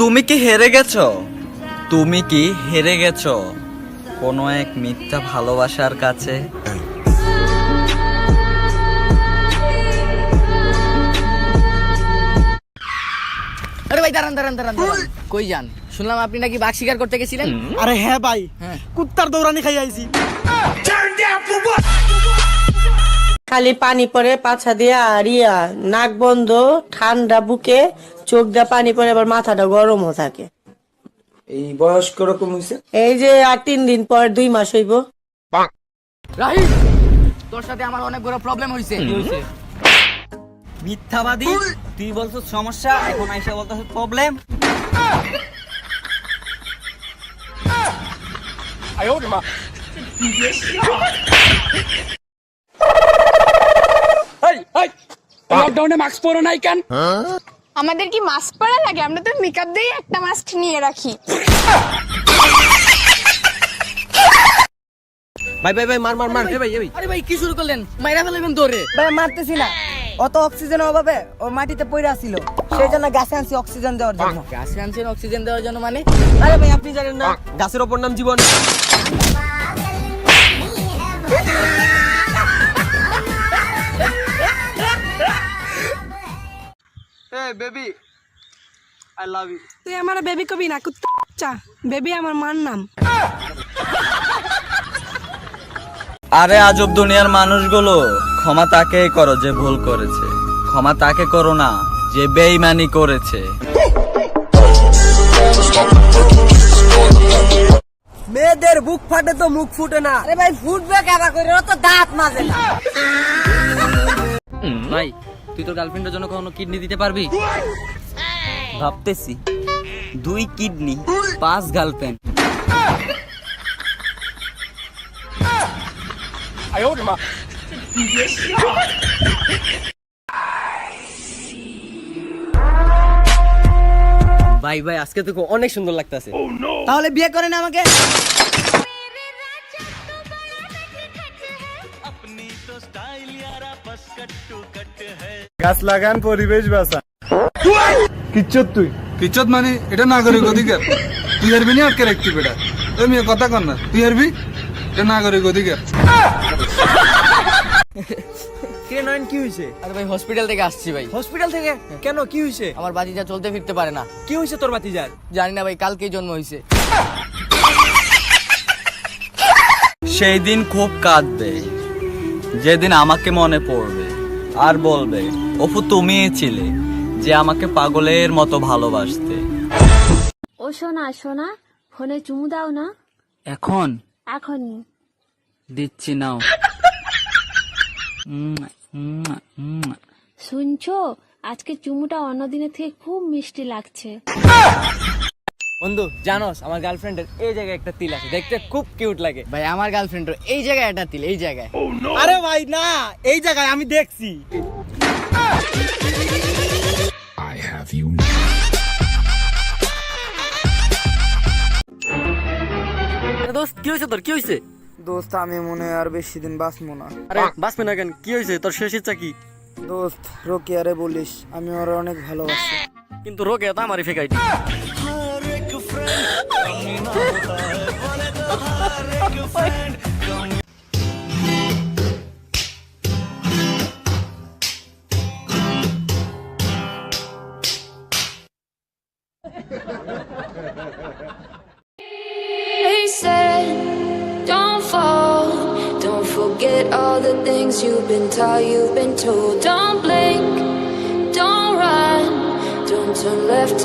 তুমি কি হেরে গেছো? তুমি কি হেরে গেছো কোনো এক মিথ্যা ভালোবাসার কাছে? আরে ভাই দাঁড়ান দাঁড়ান দাঁড়ান দাঁড়ান। কই যান? শুনলাম আপনি নাকি বাঘ শিকার করতে গেছিলেন। আরে হ্যাঁ ভাই, হ্যাঁ। কুত্তার দৌড়ানি খাই আইছি। খালি পানি পরে পাছা দিয়া আর নাক বন্ধ, ঠান্ডা বুকে, চোখ দিয়া পানি পরে, আবার মাথাটা গরমও থাকে। এই বয়স কিরকম হয়েছে? এই যে আর 3 দিন পর 2 মাস হইব। রাহিম, তোর সাথে আমার অনেক বড় প্রবলেম হইছে। কি হইছে? মিথ্যাবাদী, তুই বলছো সমস্যা, এখন আইসা বলতেছ প্রবলেম। লকডাউনে মাস্ক পরো নাই কেন? আমাদের কি মাস্ক পরা লাগে? আমরা তো মেকআপ দিয়ে একটা মাস্ক নিয়ে রাখি। ভাই ভাই ভাই মার মার মার। ভাই ভাই আরে ভাই কি শুরু করলেন? মাইরা ফেলবেন তোরে। ভাই মারতেছি না, অত অক্সিজেনের অভাবে ও মাটিতে পড়ে আছিল, সেই জন্য গাছে আনছি অক্সিজেন দেওয়ার জন্য। গাছে আনছেন অক্সিজেন দেওয়ার জন্য মানে? আরে ভাই আপনি জানেন না গাছের অপর নাম জীবন? Hey baby, I love you. তুই আমার বেবি কবি না, কুত্তা। বেবি আমার মার নাম। আরে আজব দুনিয়ার মানুষগুলো, ক্ষমা তাকেই করো যে ভুল করেছে, ক্ষমা তাকে করো না যে বেঈমানি করেছে। মেয়েদের বুক ফাটে তো মুখ ফুটে না। আরে ভাই ফুটবে কেবা করে, ও তো দাঁত মাজে না। ভাই তুই তোর গার্লফ্রেন্ডের জন্য কখনো কিডনি দিতে পারবি? ভাবতেছি 2 কিডনি 5 গার্লফ্রেন্ড। ভাই ভাই আজকে তো অনেক সুন্দর লাগতেছে। তাহলে বিয়ে করেন আমাকে। গাছ লাগান, পরিবেশ বাঁচান। কিচ্ছত তুই কিচ্ছত মানে এটা নাগরিক অধিকার, তুই হারবি না আটকে রাখতি বেটা। ওই মেয়ে কথা কর না, তুই হারবি, এটা নাগরিক অধিকার। কে নয়ন কি হইছে? আরে ভাই হসপিটাল থেকে আসছি ভাই। হসপিটাল থেকে কেন, কি হইছে? আমার বাতিজা চলতে ফিরতে পারে না। কি হইছে তোর ভাতিজার? জানি না ভাই, কালকেই জন্ম হইছে। সেই দিন খুব কাঁদবে যেদিন আমাকে মনে পড়বে আর বলবে, অপু তুমিই ছিলে যে আমাকে পাগলের মতো ভালোবাসতে। ও সোনা সোনা, ফোনে চুমু দাও না। এখন এখনই দিচ্ছি নাও। শুনছো, আজকে চুমুটা অন্যদিনের থেকে খুব মিষ্টি লাগছে। বন্ধু জানোস আমার গার্লফ্রেন্ডের এই জায়গায় একটা তিল আছে, দেখতে খুব কিউট লাগে। ভাই আমার গার্লফ্রেন্ড এই জায়গায় একটা তিল, এই জায়গায়। আরে ভাই না, এই জায়গায় আমি দেখছি। দোস্ত কি হইছে তোর, কি হইছে? দোস্ত আমি মনে হয় আর বেশি দিন বাঁচবো না। আরে বাঁচবে না কেন, কি হইছে তোর? শেষ ইচ্ছা কি? দোস্ত রোকিয়ারে বলিস আমি ওর অনেক ভালোবাসি। কিন্তু রোকে তো আমারই ফেকাইটি। He said, don't fall, don't forget all the things you've been taught, you've been told. Don't blink, don't run, don't turn left to